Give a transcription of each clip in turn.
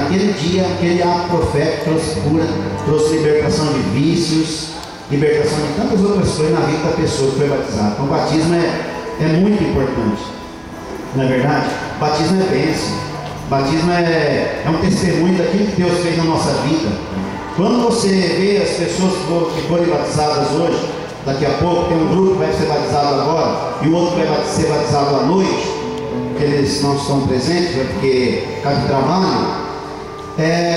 naquele dia, aquele ato profético trouxe cura, trouxe libertação de vícios, libertação de tantas outras coisas na vida da pessoa que foi batizada. Então o batismo é muito importante, não é verdade? O batismo é bênção, o batismo é um testemunho daquilo que Deus fez na nossa vida. Quando você vê as pessoas que forem batizadas hoje, daqui a pouco tem um grupo que vai ser batizado agora e o outro vai ser batizado à noite, que eles não estão presentes porque cabe trabalho.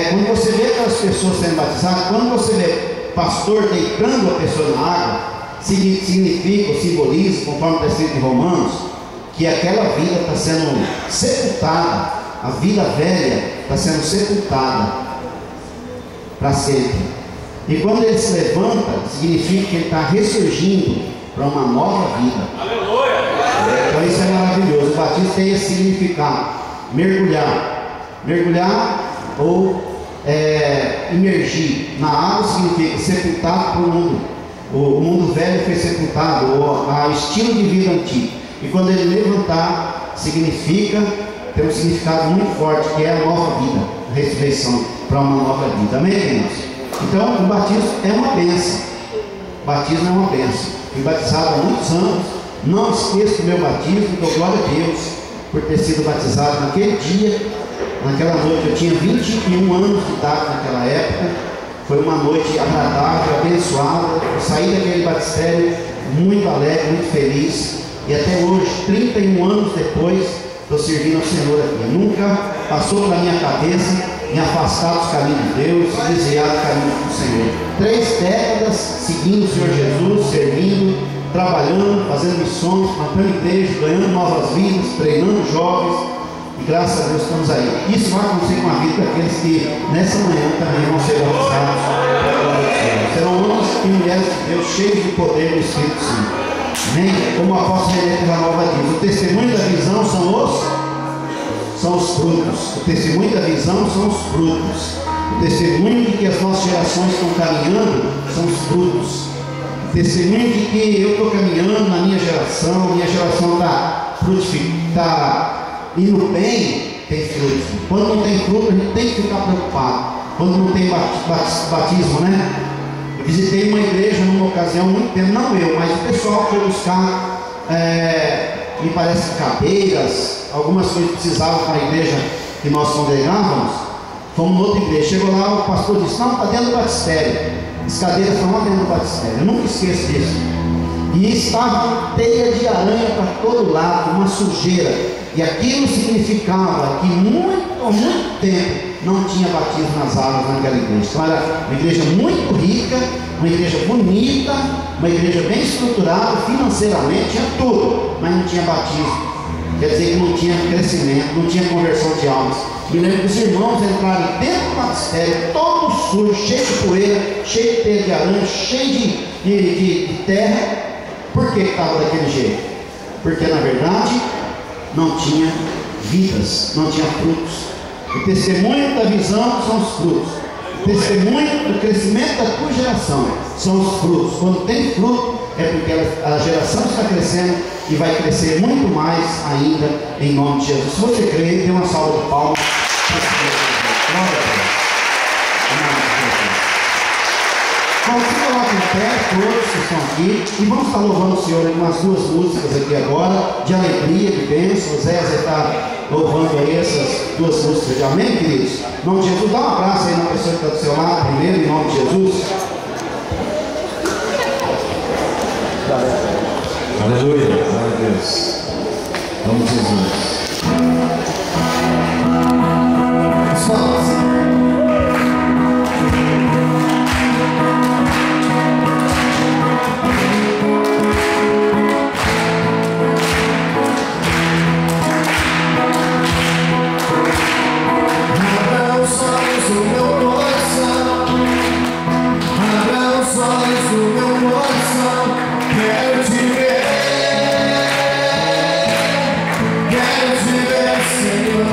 Quando você vê aquelas pessoas sendo batizadas, quando você vê pastor deitando a pessoa na água, significa ou simboliza, conforme está escrito em Romanos, que aquela vida está sendo sepultada, a vida velha está sendo sepultada para sempre. E quando ele se levanta, significa que ele está ressurgindo para uma nova vida. Aleluia! Então isso é maravilhoso. O batismo tem esse significado: mergulhar ou imergir na água significa sepultado para o mundo. O mundo velho foi sepultado, o estilo de vida antigo. E quando ele levantar, significa, tem um significado muito forte, que é a nova vida, a ressurreição para uma nova vida. Amém, irmãos? Então o batismo é uma bênção. O batismo é uma bênção. Fui batizado há muitos anos. Não esqueço do meu batismo, dou glória a Deus por ter sido batizado naquele dia, naquela noite. Eu tinha 21 anos de idade naquela época. Foi uma noite agradável, abençoada. Eu saí daquele batistério muito alegre, muito feliz. E até hoje, 31 anos depois, estou servindo ao Senhor aqui. Nunca passou pela minha cabeça me afastar dos caminhos de Deus, desviar do caminho do Senhor. 3 décadas seguindo o Senhor Jesus, servindo, trabalhando, fazendo missões, plantando igreja, ganhando novas vidas, treinando jovens, e graças a Deus estamos aí. Isso vai acontecer com a vida daqueles que nessa manhã também vão ser batizados. Serão homens e mulheres de Deus cheios de poder do Espírito Santo. Amém? Como o apóstolo René Nova diz, o testemunho da visão são os frutos. O testemunho da visão são os frutos. O testemunho de que as nossas gerações estão caminhando são os frutos. O testemunho de que eu estou caminhando na minha geração está indo bem, tem fruto. Quando não tem fruto, a gente tem que ficar preocupado. Quando não tem batismo, né? Eu visitei uma igreja numa ocasião, muito tempo, não eu, mas o pessoal foi buscar, me parece, cadeiras, algumas coisas que precisavam para a igreja que nós congregávamos. Fomos em outra igreja, chegou lá, o pastor disse: não, está dentro do batistério, as cadeiras estão lá dentro do batistério. Eu nunca esqueço disso. E estava teia de aranha para todo lado, uma sujeira. E aquilo significava que há muito tempo não tinha batismo nas águas naquela igreja. Então era uma igreja muito rica, uma igreja bonita, uma igreja bem estruturada financeiramente, tinha tudo, mas não tinha batismo. Quer dizer que não tinha crescimento, não tinha conversão de almas. Me lembro que os irmãos entraram dentro do batistério, todo sujo, cheio de poeira, cheio de teia de aranha, cheio de terra. Por que estava daquele jeito? Porque na verdade não tinha vidas, não tinha frutos. O testemunho da visão são os frutos. O testemunho do crescimento da tua geração são os frutos. Quando tem fruto, é porque a geração está crescendo e vai crescer muito mais ainda, em nome de Jesus. Se você crê, dê uma salva de palmas. Vamos colocar em pé, todos que estão aqui, e vamos estar louvando o Senhor em umas 2 músicas aqui agora, de alegria, de bênção. O Zé está louvando aí essas 2 músicas de amém, queridos? Em nome de Jesus, dá um abraço aí na pessoa que está do seu lado primeiro, em nome de Jesus. Aleluia, glória a Deus. Vamos Jesus. Quero te ver, Senhor.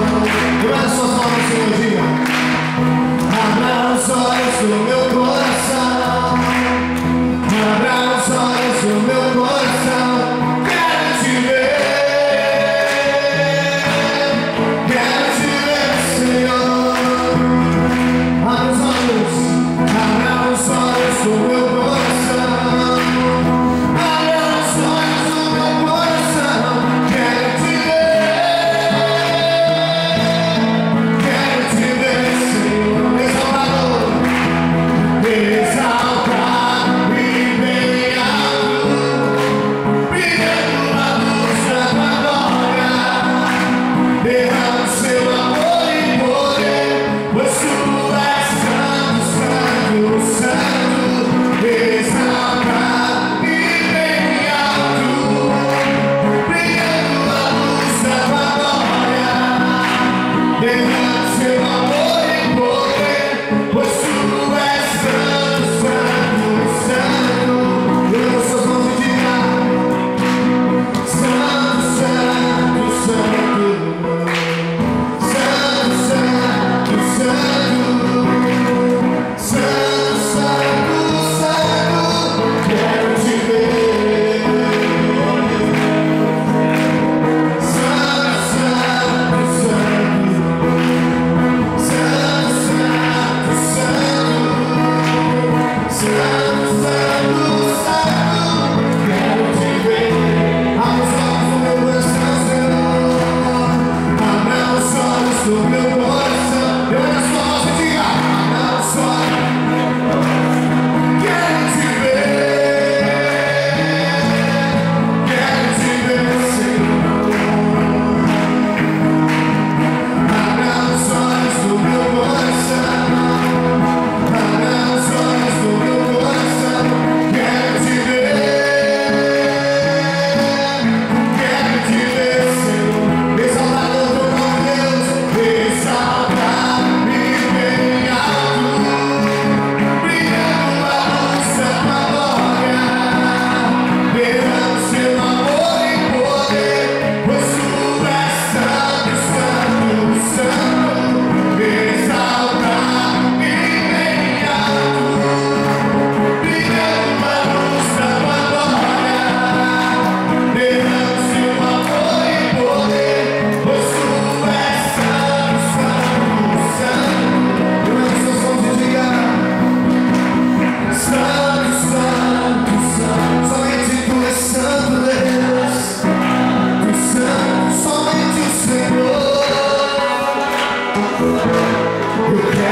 Quero beber,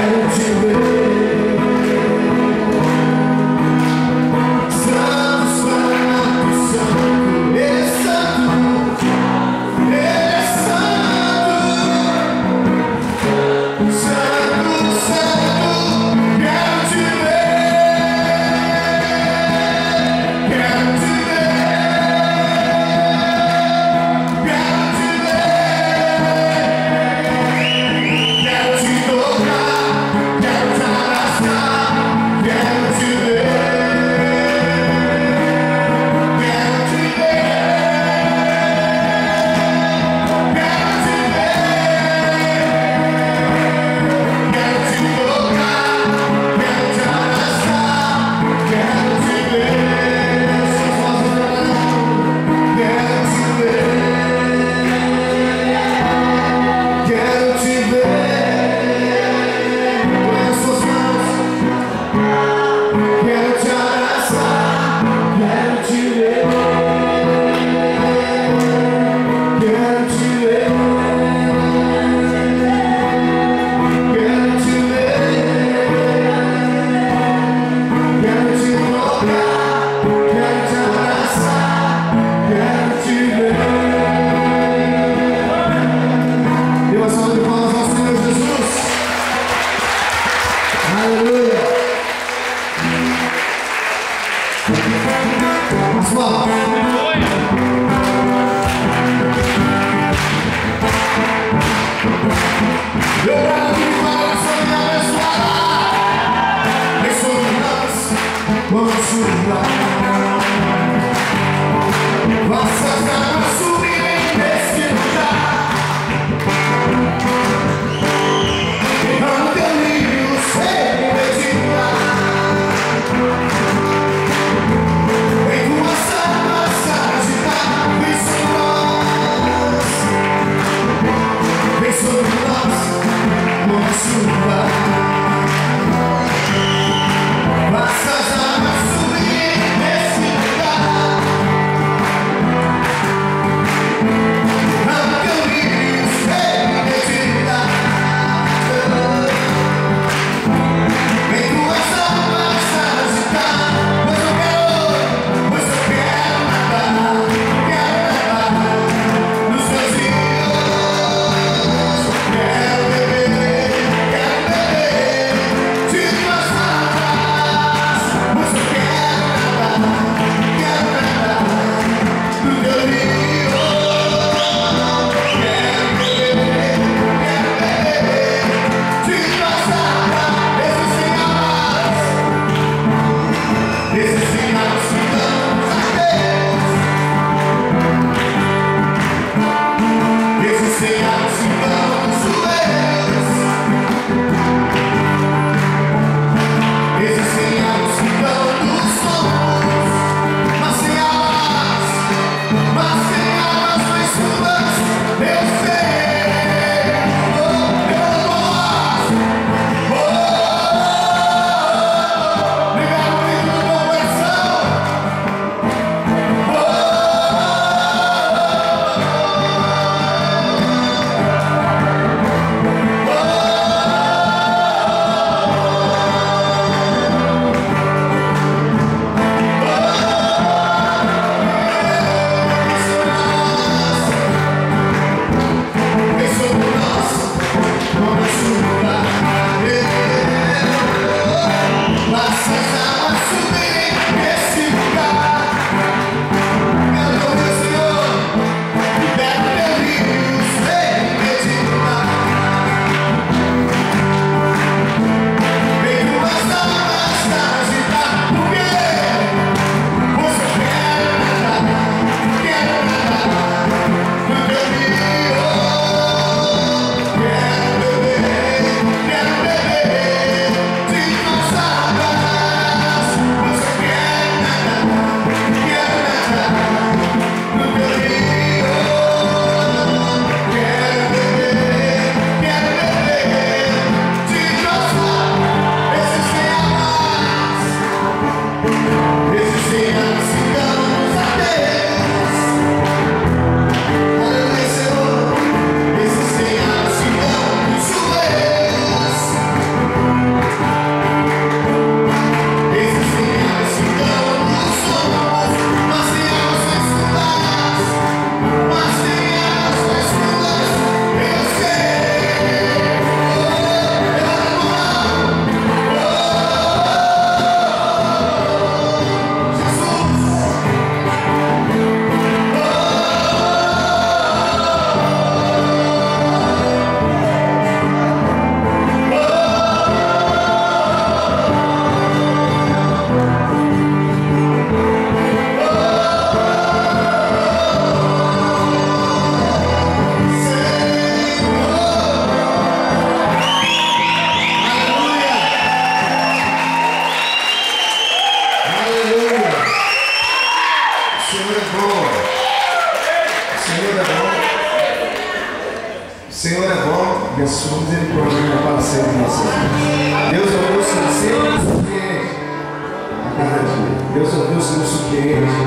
ambiente,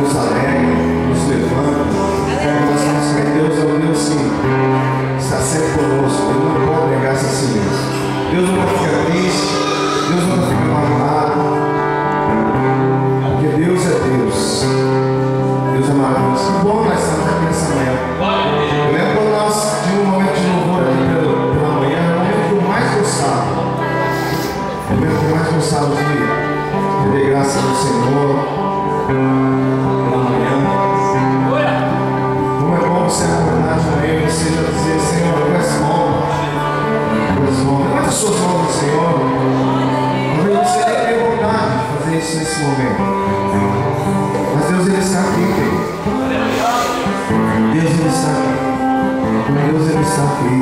nos alegra, nos levanta. Nós estamos crendo, Deus é o Deus sim, está sempre conosco, Ele não pode negar essa silêncio. Deus não vai ficar triste, Deus não vai ficar magoado, porque Deus é Deus. Deus é maravilhoso. Que bom nós estamos aqui nessa manhã. Eu lembro quando nós tínhamos um momento de louvor aqui pela manhã, era o momento que eu mais gostava. O momento que eu mais gostava de ter graça do Senhor pela manhã. Como é bom você acordar de manhã e você já dizer: Senhor, tu és bom. Tu és bom. Levanta as suas mãos ao Senhor. Talvez você nem tenha vontade de fazer isso nesse momento. Mas Deus, Ele está aqui, querido. Deus, Ele está aqui. Deus, Ele está aqui.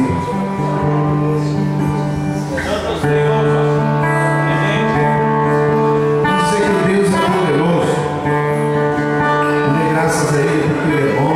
Vamos dizer que Deus é poderoso. Dê graças a Ele porque Ele é bom.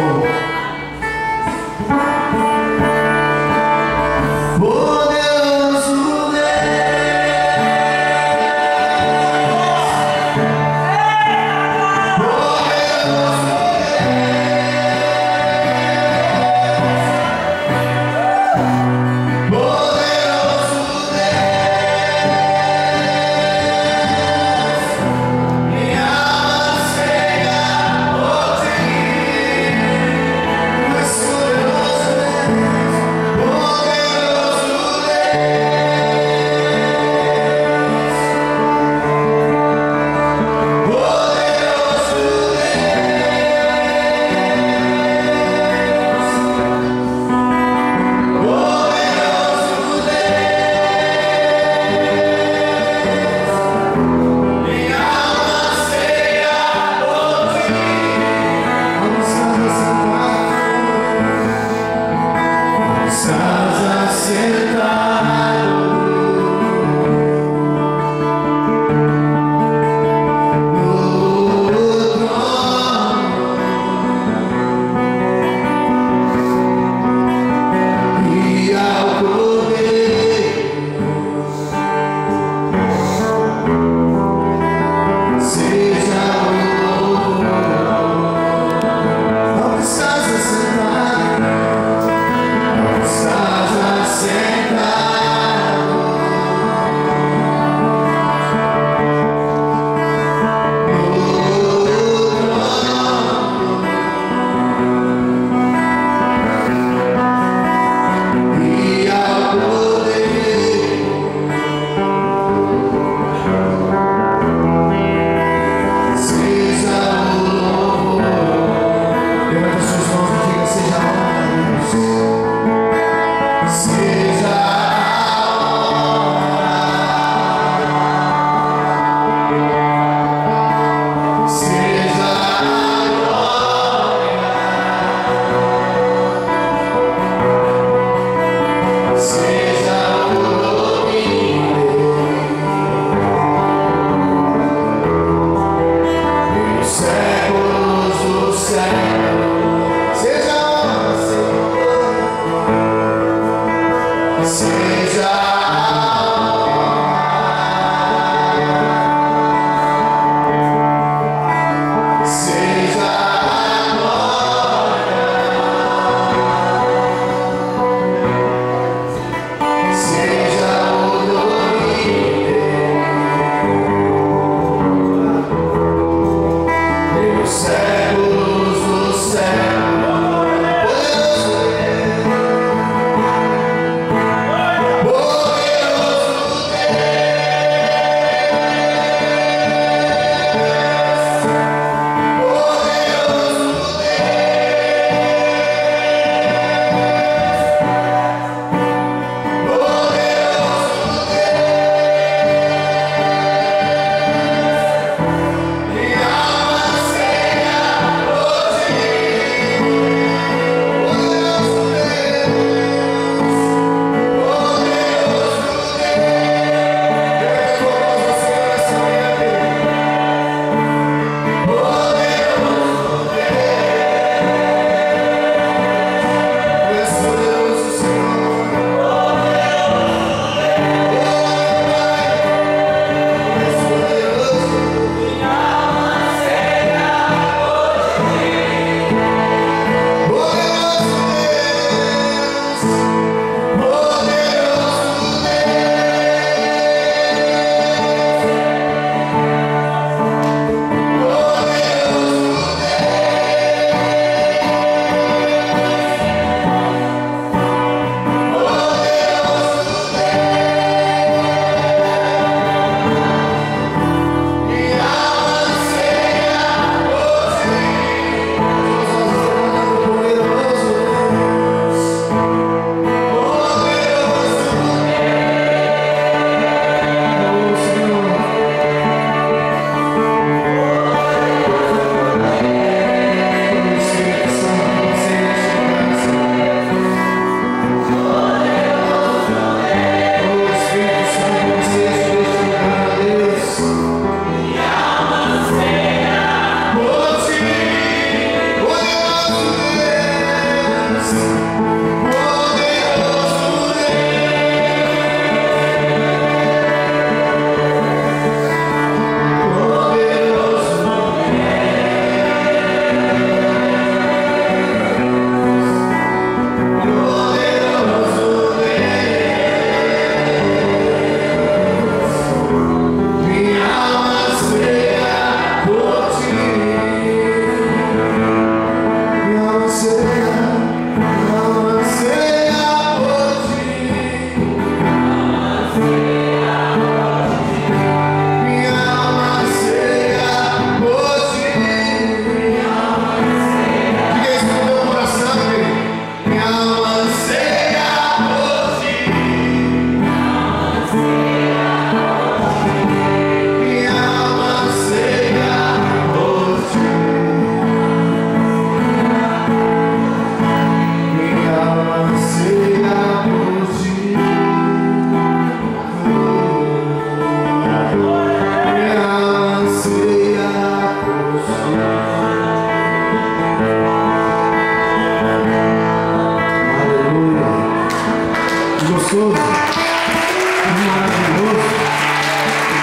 Maravilhoso.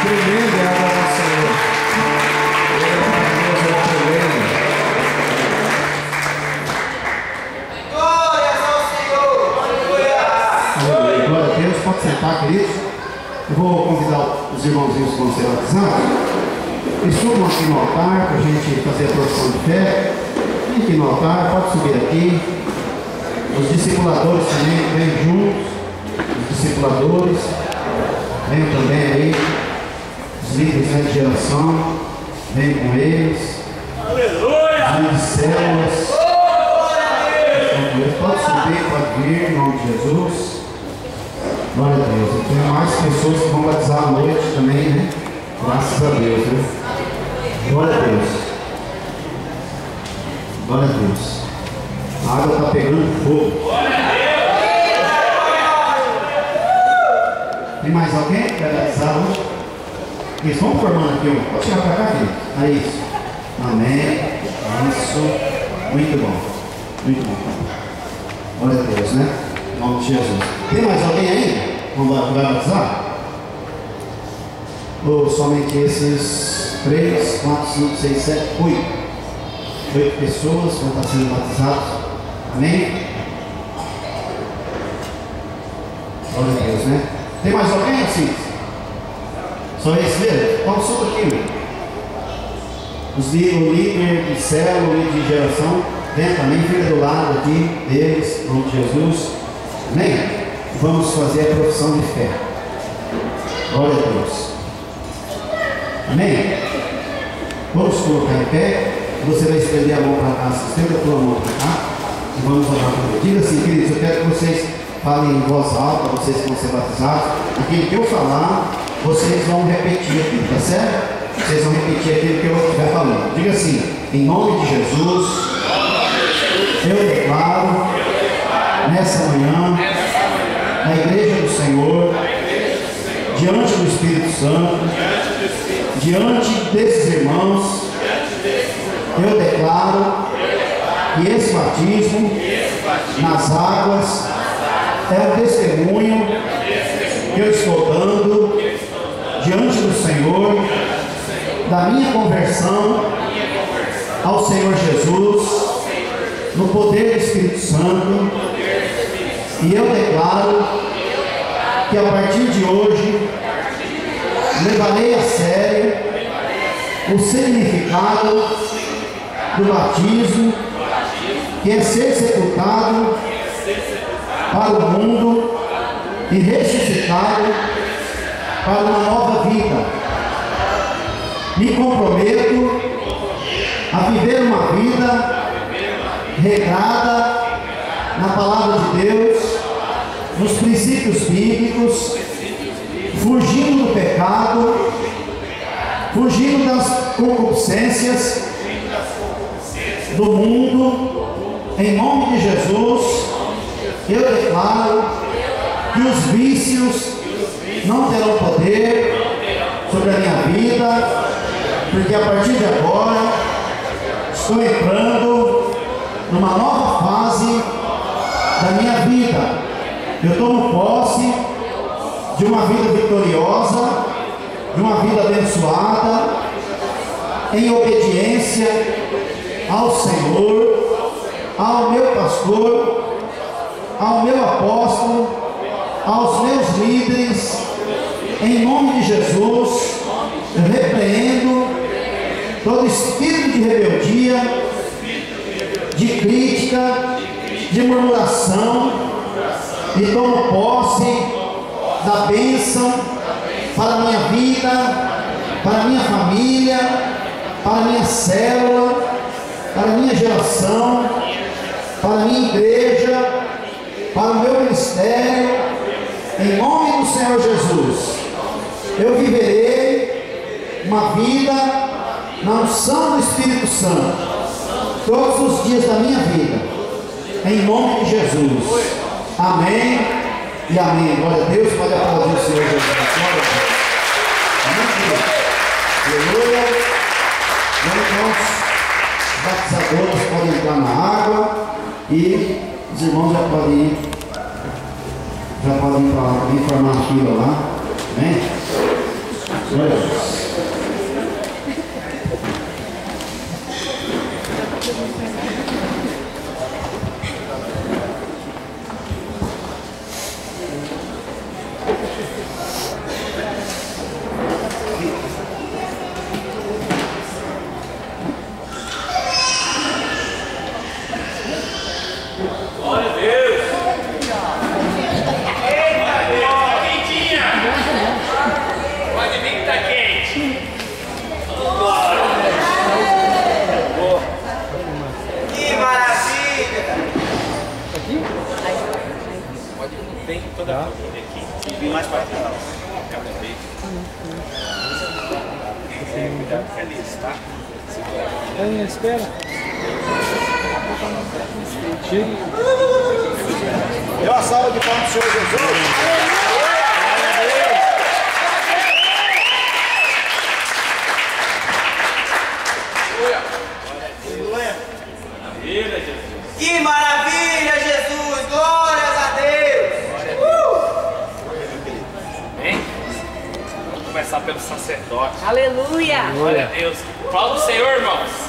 Tremendo é a obra do Senhor. Deus é tremendo. Glórias ao Senhor. Aleluia. Glória a Deus. Pode sentar, queridos. Eu vou convidar os irmãozinhos que vão ser batizados. Eles subam aqui no altar para a gente fazer a profissão de fé. Vem aqui no altar, pode subir aqui. Os discipuladores também vêm juntos. Os discipuladores venham também aí. Os líderes de geração, venham com eles. Aleluia! Os líderes de células. Pode subir, pode vir, em nome de Jesus. Glória a Deus. Eu tenho mais pessoas que vão batizar à noite também, né? Graças a Deus, né? Glória a Deus. Glória a Deus. A água está pegando fogo. Tem mais alguém que quer batizar hoje? Isso, vamos formando aqui um. Pode chegar para cá, querido. É isso. Amém. Isso. Muito bom. Muito bom. Glória a Deus, né? Em nome de Jesus. Tem mais alguém aí? Vai batizar? Ou somente esses 3, 4, 5, 6, 7, 8 pessoas vão estar sendo batizadas? Amém? Glória a Deus, né? Tem mais alguém assim? Só esse mesmo? Qual sou aqui? O líder de célula, o líder de geração, vem também, fica do lado aqui deles, em nome de Jesus. Amém? Vamos fazer a profissão de fé. Glória a Deus. Amém? Vamos colocar em pé. Você vai estender a mão para cá, estenda a tua mão para cá. E vamos orar por Deus. Diga assim, queridos, eu quero que vocês falem em voz alta, vocês que vão ser batizados. Aquilo que eu falar, vocês vão repetir aqui, tá certo? Vocês vão repetir aquilo que eu estiver falando. Diga assim, em nome de Jesus, eu declaro nessa manhã, na igreja do Senhor, diante do Espírito Santo, diante desses irmãos, eu declaro que esse batismo nas águas é um testemunho que eu estou dando diante do Senhor da minha conversão ao Senhor Jesus no poder do Espírito Santo, e eu declaro que a partir de hoje levarei a sério o significado do batismo, que é ser sepultado para o mundo e ressuscitado para uma nova vida. Me comprometo a viver uma vida regrada na palavra de Deus, nos princípios bíblicos, fugindo do pecado, fugindo das concupiscências do mundo. Em nome de Jesus, eu declaro que os vícios não terão poder sobre a minha vida, porque a partir de agora estou entrando numa nova fase da minha vida. Eu tomo posse de uma vida vitoriosa, de uma vida abençoada, em obediência ao Senhor, ao meu pastor, ao meu apóstolo, aos meus líderes. Em nome de Jesus, eu repreendo todo espírito de rebeldia, de crítica, de murmuração, e tomo posse da bênção para a minha vida, para a minha família, para a minha célula, para a minha geração, para a minha igreja, para o meu ministério. Em nome do Senhor Jesus, eu viverei uma vida na unção do Espírito Santo todos os dias da minha vida, em nome de Jesus. Amém e amém. Glória a Deus. Pode aplaudir o Senhor Jesus. Glória a Deus. Aleluia. Então, os batizadores podem entrar na água e os irmãos já podem ir para a água. Podem formar a fila lá. Amém? Glória a Deus. Glória a Deus! Eita, quentinha! Pode vir que tá quente! Que maravilha! Aqui? Pode vir, tem toda a família aqui. E vir mais para cá. Cada vez. Cuidado com a lista, tá? Espera. Deu a salva de palmas do Senhor Jesus. Que maravilha, Jesus! Glórias a Deus! Bem, vamos começar pelo sacerdote. Aleluia! Glória a Deus. Fala do Senhor, irmãos.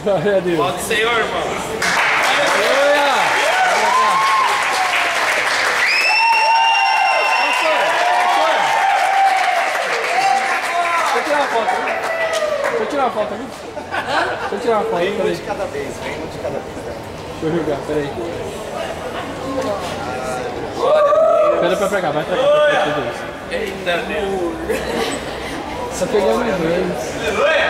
Glória a Deus. Fala do Senhor, irmão. Aleluia. Deixa eu tirar uma foto aqui. Deixa eu tirar uma foto aqui. Deixa eu tirar uma foto. Vem um de cada vez. Deixa eu jogar, peraí. Pera pra pegar, vai pra cá. Eita Deus. Só pegando os dois. Aleluia.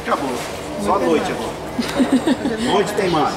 Acabou. Só a noite agora. Noite tem mais.